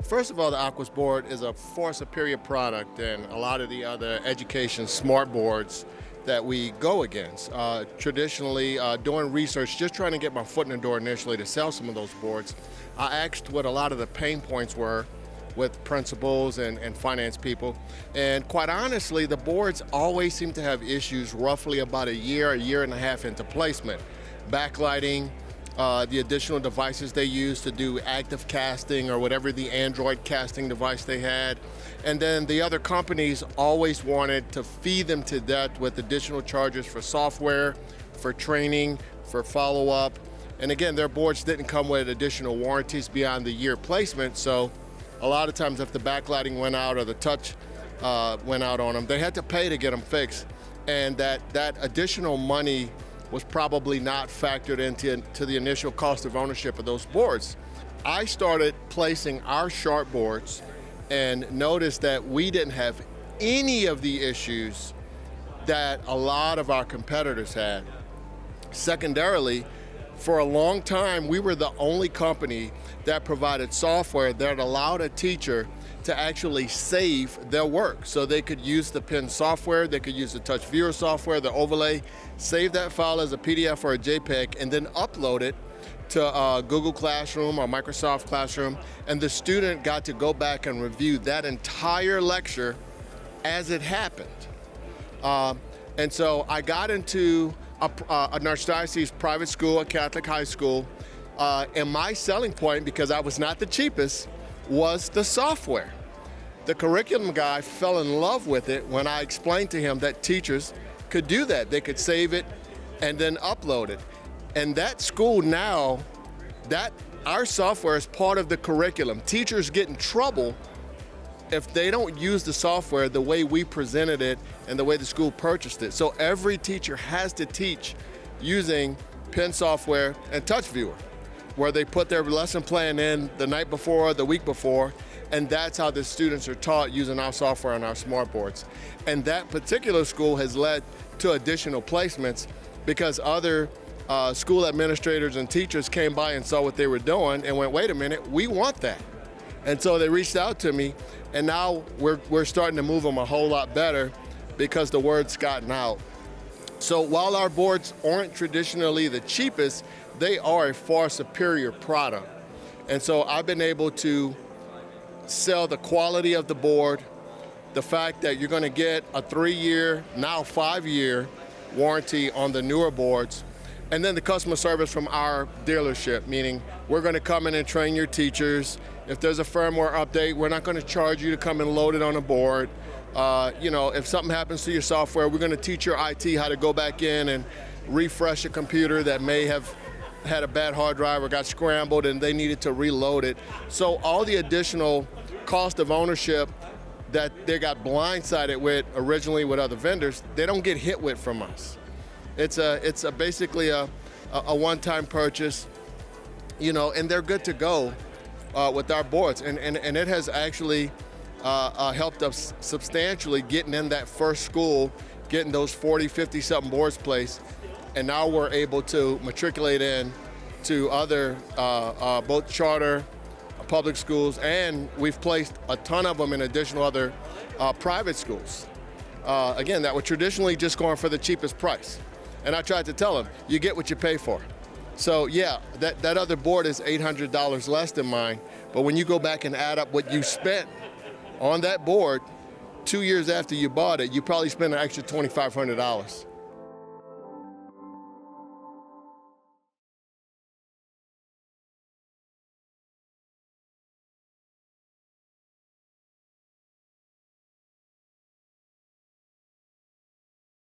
First of all, the AQUOS board is a far superior product than a lot of the other education smart boards that we go against. Traditionally, doing research, just trying to get my foot in the door initially to sell some of those boards, I asked what a lot of the pain points were with principals and finance people. And quite honestly, the boards always seem to have issues roughly about a year and a half into placement. Backlighting, the additional devices they use to do active casting or whatever the Android casting device they had. And then the other companies always wanted to feed them to death with additional charges for software, for training, for follow-up. And again, their boards didn't come with additional warranties beyond the year placement, so a lot of times if the backlighting went out or the touch went out on them, they had to pay to get them fixed. And that additional money was probably not factored into the initial cost of ownership of those boards. I started placing our Sharp boards and noticed that we didn't have any of the issues that a lot of our competitors had. Secondarily, for a long time, we were the only company that provided software that allowed a teacher to actually save their work. So they could use the pen software, they could use the touch viewer software, the overlay, save that file as a PDF or a JPEG, and then upload it to Google Classroom or Microsoft Classroom, and the student got to go back and review that entire lecture as it happened. And so I got into an Archdiocese private school, a Catholic high school, and my selling point, because I was not the cheapest, was the software. The curriculum guy fell in love with it when I explained to him that teachers could do that. They could save it and then upload it. And that school now, our software is part of the curriculum. Teachers get in trouble if they don't use the software the way we presented it and the way the school purchased it. So every teacher has to teach using pen software and touch viewer, where they put their lesson plan in the night before, the week before, and that's how the students are taught using our software on our smart boards. And that particular school has led to additional placements because other school administrators and teachers came by and saw what they were doing and went, wait a minute, we want that. And so they reached out to me, and now we're starting to move them a whole lot better because the word's gotten out. So while our boards aren't traditionally the cheapest, they are a far superior product. And so I've been able to sell the quality of the board, the fact that you're going to get a 3-year, now 5-year warranty on the newer boards, and then the customer service from our dealership, meaning we're going to come in and train your teachers. If there's a firmware update, we're not going to charge you to come and load it on a board. If something happens to your software, we're going to teach your IT how to go back in and refresh a computer that may have had a bad hard drive or got scrambled and they needed to reload it. So all the additional cost of ownership that they got blindsided with originally with other vendors, they don't get hit with from us. It's basically a one-time purchase, and they're good to go with our boards. And it has actually helped us substantially getting in that first school, getting those 40, 50 something boards placed. And now we're able to matriculate in to other, both charter, public schools, and we've placed a ton of them in additional other private schools. Again, that were traditionally just going for the cheapest price. And I tried to tell them, you get what you pay for. So yeah, that other board is $800 less than mine, but when you go back and add up what you spent on that board 2 years after you bought it, you probably spent an extra $2,500.